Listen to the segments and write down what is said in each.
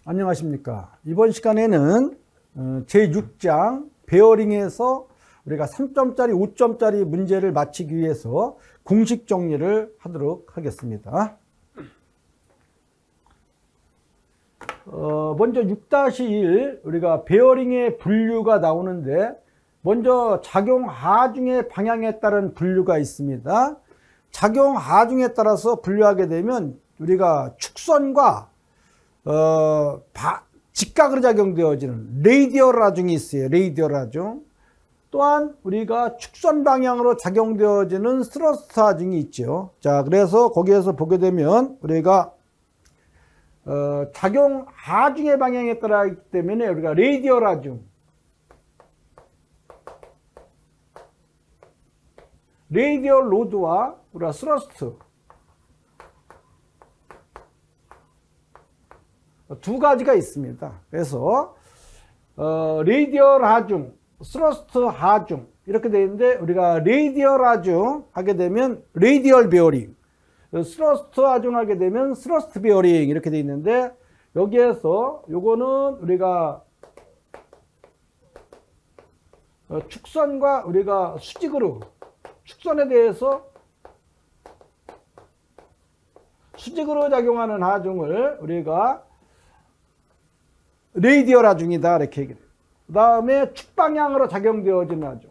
안녕하십니까. 이번 시간에는 제6장 베어링에서 우리가 3점짜리, 5점짜리 문제를 마치기 위해서 공식 정리를 하도록 하겠습니다. 먼저 6-1 우리가 베어링의 분류가 나오는데, 먼저 작용 하중의 방향에 따른 분류가 있습니다. 작용 하중에 따라서 분류하게 되면 우리가 축선과 직각으로 작용되어지는 레이디얼 하중이 있어요. 레이디얼 하중. 또한 우리가 축선 방향으로 작용되어지는 스러스트 하중이 있죠. 자, 그래서 거기에서 보게 되면 우리가 작용 하중의 방향에 따라 있기 때문에 우리가 레이디얼 하중, 레이디얼 로드와 우리가 스러스트 두 가지가 있습니다. 그래서 레이디얼 하중, 스러스트 하중 이렇게 되어 있는데, 우리가 레이디얼 하중 하게 되면 레이디얼 베어링, 스러스트 하중 하게 되면 스러스트 베어링 이렇게 되어 있는데, 여기에서 요거는 우리가 축선과 우리가 수직으로, 축선에 대해서 수직으로 작용하는 하중을 우리가 레이디얼 하중이다 이렇게 얘기해요. 그 다음에 축방향으로 작용되어지는 하중,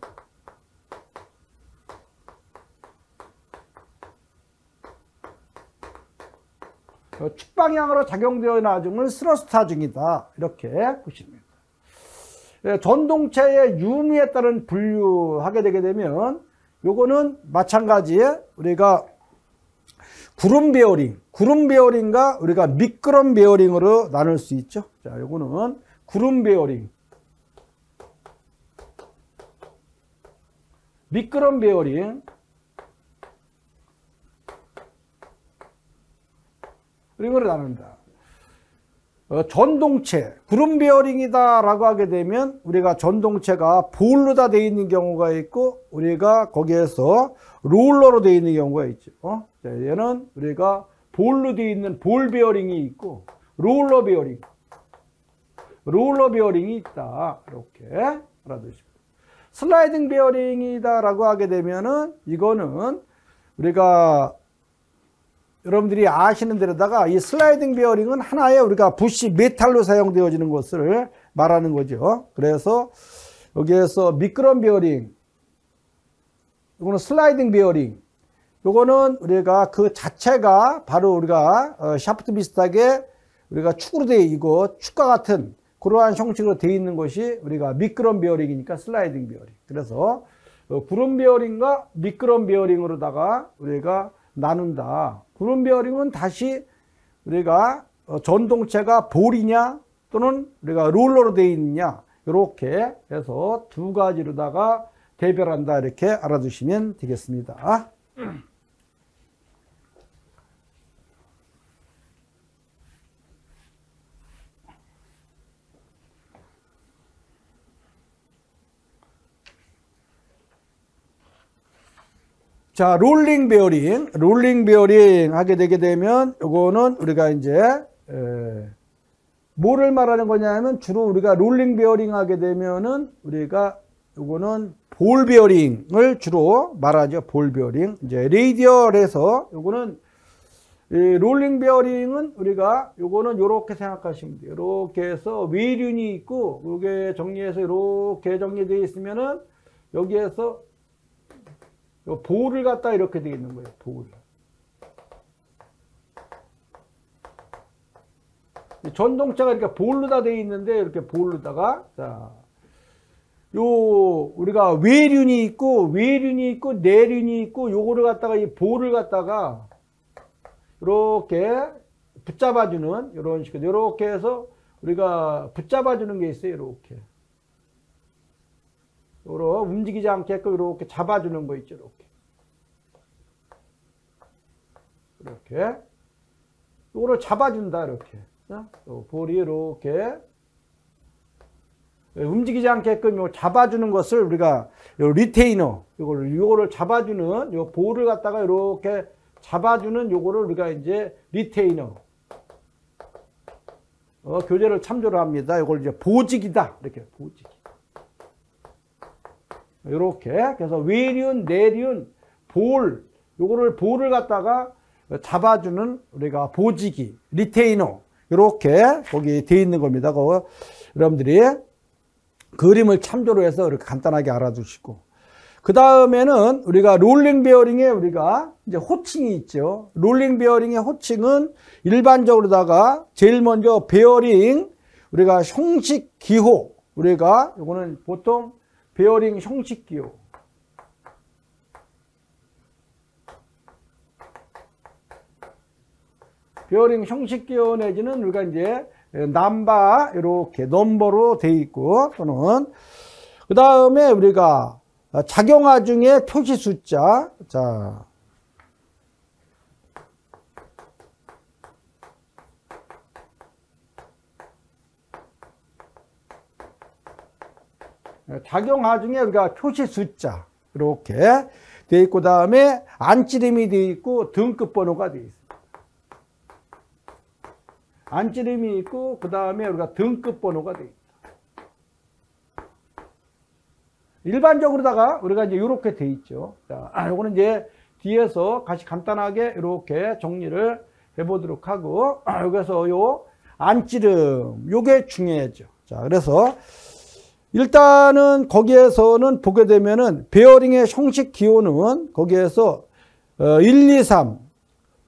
축방향으로 작용되어지는 하중을 스러스트 하중이다 이렇게 보시면 됩니다. 전동체의 유무에 따른 분류하게 되게 되면 요거는 마찬가지에 우리가 구름 베어링, 구름 베어링과 우리가 미끄럼 베어링으로 나눌 수 있죠. 자, 요거는 구름 베어링, 미끄럼 베어링, 그리고 나눈다. 전동체, 구름 베어링이다 라고 하게 되면 우리가 전동체가 볼로 다 되어 있는 경우가 있고, 우리가 거기에서 롤러로 되어 있는 경우가 있죠. 자, 얘는 우리가 볼로 되어 있는 볼 베어링이 있고, 롤러 베어링, 롤러 베어링이 있다 이렇게 알아두시고, 슬라이딩 베어링이다 라고 하게 되면은 이거는 우리가 여러분들이 아시는 데로다가 이 슬라이딩 베어링은 하나의 우리가 부시 메탈로 사용되어지는 것을 말하는 거죠. 그래서 여기에서 미끄럼 베어링, 이거는 슬라이딩 베어링, 요거는 우리가 그 자체가 바로 우리가 샤프트 비슷하게 우리가 축으로 되어 있고 축과 같은 그러한 형식으로 되어 있는 것이 우리가 미끄럼 베어링이니까 슬라이딩 베어링. 그래서 구름 베어링과 미끄럼 베어링으로다가 우리가 나눈다. 구름 베어링은 다시 우리가 전동체가 볼이냐 또는 우리가 롤러로 되어 있느냐 이렇게 해서 두 가지로다가 대별한다 이렇게 알아두시면 되겠습니다. 자, 롤링 베어링 하게 되게 되면 요거는 우리가 이제 뭐를 말하는 거냐면, 주로 우리가 롤링 베어링 하게 되면은 우리가 요거는 볼 베어링을 주로 말하죠. 볼 베어링. 이제 레이디얼에서 요거는 롤링 베어링은 우리가 요거는 요렇게 생각하시면 돼요. 요렇게 해서 외륜이 있고, 요게 정리해서 요렇게 정리되어 있으면은 여기에서 볼을 갖다 이렇게 되어 있는 거예요. 볼. 전동차가 이렇게 볼로 다 되어 있는데, 이렇게 볼로다가, 자, 우리가 외륜이 있고, 내륜이 있고, 요거를 갖다가 이 볼을 갖다가 이렇게 붙잡아주는, 이런 식으로, 이렇게 해서 우리가 붙잡아주는 게 있어요. 이렇게. 요러 움직이지 않게끔 이렇게 잡아주는 거 있죠. 이렇게 요거를 잡아준다. 이렇게 볼이 이렇게 움직이지 않게끔 요 잡아주는 것을 우리가 요 리테이너, 요거를 잡아주는 요 볼을 갖다가 이렇게 잡아주는 요거를 우리가 이제 리테이너, 교재를 참조를 합니다. 이걸 이제 보직이다. 이렇게 보직. 이렇게. 그래서 외륜, 내륜, 볼. 요거를 볼을 갖다가 잡아주는 우리가 보직이, 리테이너. 이렇게 거기 돼 있는 겁니다. 그거 여러분들이 그림을 참조로 해서 이렇게 간단하게 알아두시고. 그 다음에는 우리가 롤링 베어링에 우리가 이제 호칭이 있죠. 롤링 베어링의 호칭은 일반적으로다가 제일 먼저 베어링 우리가 형식 기호 우리가 요거는 보통 베어링 형식 기호 베어링 형식 기호 내지는 우리가 이제 남바 이렇게 넘버로 돼 있고 또는 그 다음에 우리가 작용하 중에 표시 숫자 자 작용하 중에 우리가 표시 숫자 이렇게 돼 있고 그다음에 안찌름이 돼 있고 등급 번호가 돼 있습니다. 안찌름이 있고 그다음에 우리가 등급 번호가 돼 있다. 일반적으로다가 우리가 이제 이렇게 돼 있죠. 자, 요거는 이제 뒤에서 같이 간단하게 이렇게 정리를 해 보도록 하고 여기서 요 안찌름 요게 중요하죠. 자, 그래서 일단은 거기에서는 보게 되면은 베어링의 형식 기호는 거기에서 1, 2, 3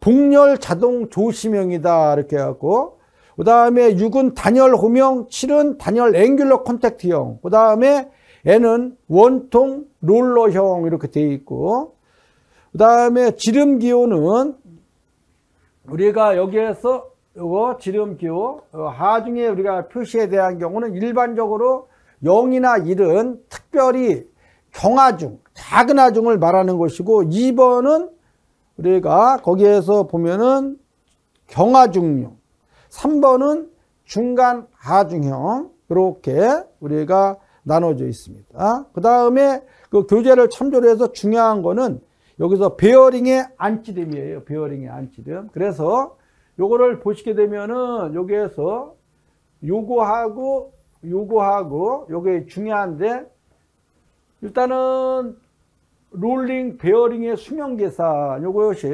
복열 자동 조시명이다 이렇게 해갖고 그 다음에 6은 단열 호명, 7은 단열 앵귤러 콘택트형, 그 다음에 N은 원통 롤러형 이렇게 되어 있고 그 다음에 지름 기호는 우리가 여기에서 요거 지름 기호 하중에 우리가 표시에 대한 경우는 일반적으로 0이나 1은 특별히 경하중, 작은 하중을 말하는 것이고 2번은 우리가 거기에서 보면은 경하중용, 3번은 중간 하중형 이렇게 우리가 나눠져 있습니다. 그 다음에 그 교재를 참조로 해서 중요한 거는 여기서 베어링의 안찌름이에요. 베어링의 안찌름. 그래서 요거를 보시게 되면은 여기에서 요거하고 요게 중요한데 일단은 롤링 베어링의 수명 계산 요것이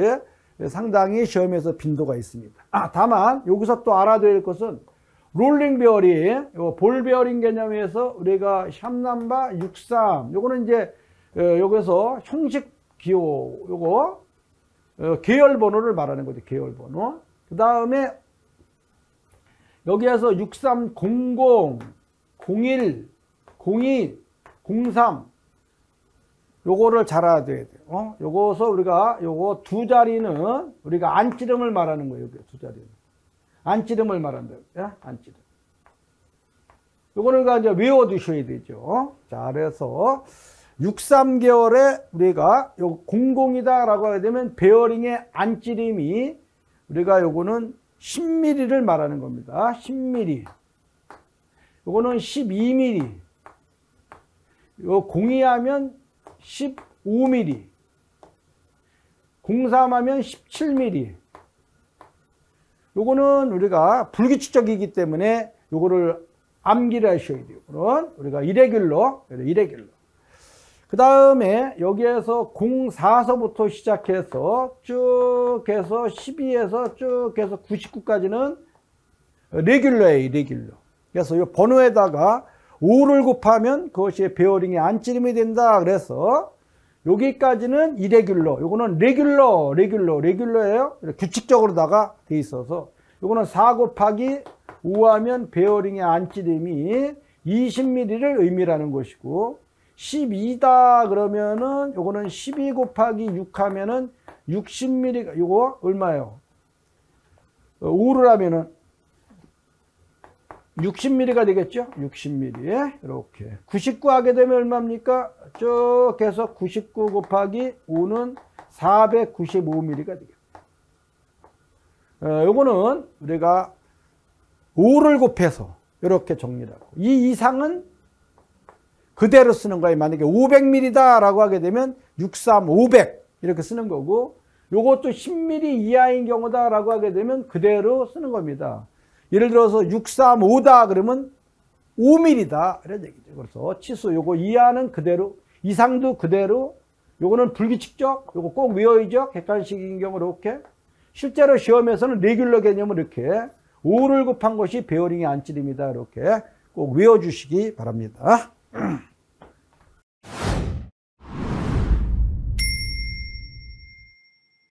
상당히 시험에서 빈도가 있습니다. 다만 여기서 또 알아둬야 할 것은 롤링 베어링, 볼 베어링 개념에서 우리가 샴남바 63 요거는 이제 여기서 형식 기호 요거 계열 번호를 말하는 거죠. 계열 번호. 그 다음에 여기에서 6300 01 02 03 요거를 잘 알아둬야 돼요. 요거서 우리가 요거 두 자리는 우리가 안찌름을 말하는 거예요. 여기 두 자리는 안찌름을 말한다. 안찌름. 요거를 이제 외워두셔야 되죠. 자, 그래서 63개월에 우리가 요 00이다라고 하게 되면 베어링의 안찌름이 우리가 요거는 10mm를 말하는 겁니다. 10mm. 요거는 12mm. 요 02하면 15mm. 03하면 17mm. 요거는 우리가 불규칙적이기 때문에 요거를 암기를 하셔야 돼요. 그런 우리가 이레귤러. 그 다음에 여기에서 04서부터 시작해서 쭉 해서 12에서 쭉 해서 99까지는 레귤러예요. 레귤러. 그래서 이 번호에다가 5를 곱하면 그것이 베어링의 안찌름이 된다. 그래서 여기까지는 이레귤러. 요거는 레귤러예요. 규칙적으로다가 돼 있어서 요거는 4 곱하기 5 하면 베어링의 안찌름이 20mm를 의미하는 것이고 12다 그러면은 요거는 12 곱하기 6 하면은 60mm 요거 얼마예요? 5를 하면은 60mm가 되겠죠? 60mm. 이렇게. 99 하게 되면 얼마입니까? 쭉 해서 99 곱하기 5는 495mm가 되겠죠. 요거는 우리가 5를 곱해서 이렇게 정리를 하고 이 이상은 그대로 쓰는 거예요. 만약에 500mm다 라고 하게 되면 63, 500 이렇게 쓰는 거고 요것도 10mm 이하인 경우다 라고 하게 되면 그대로 쓰는 겁니다. 예를 들어서 635다 그러면 5mm다 이런 얘기죠. 그래서 치수 요거 이하는 그대로, 이상도 그대로, 요거는 불규칙적, 요거 꼭 외워야죠. 객관식인 경우 이렇게. 실제로 시험에서는 레귤러 개념을 이렇게 5를 곱한 것이 베어링의 안찔입니다. 이렇게 꼭 외워주시기 바랍니다.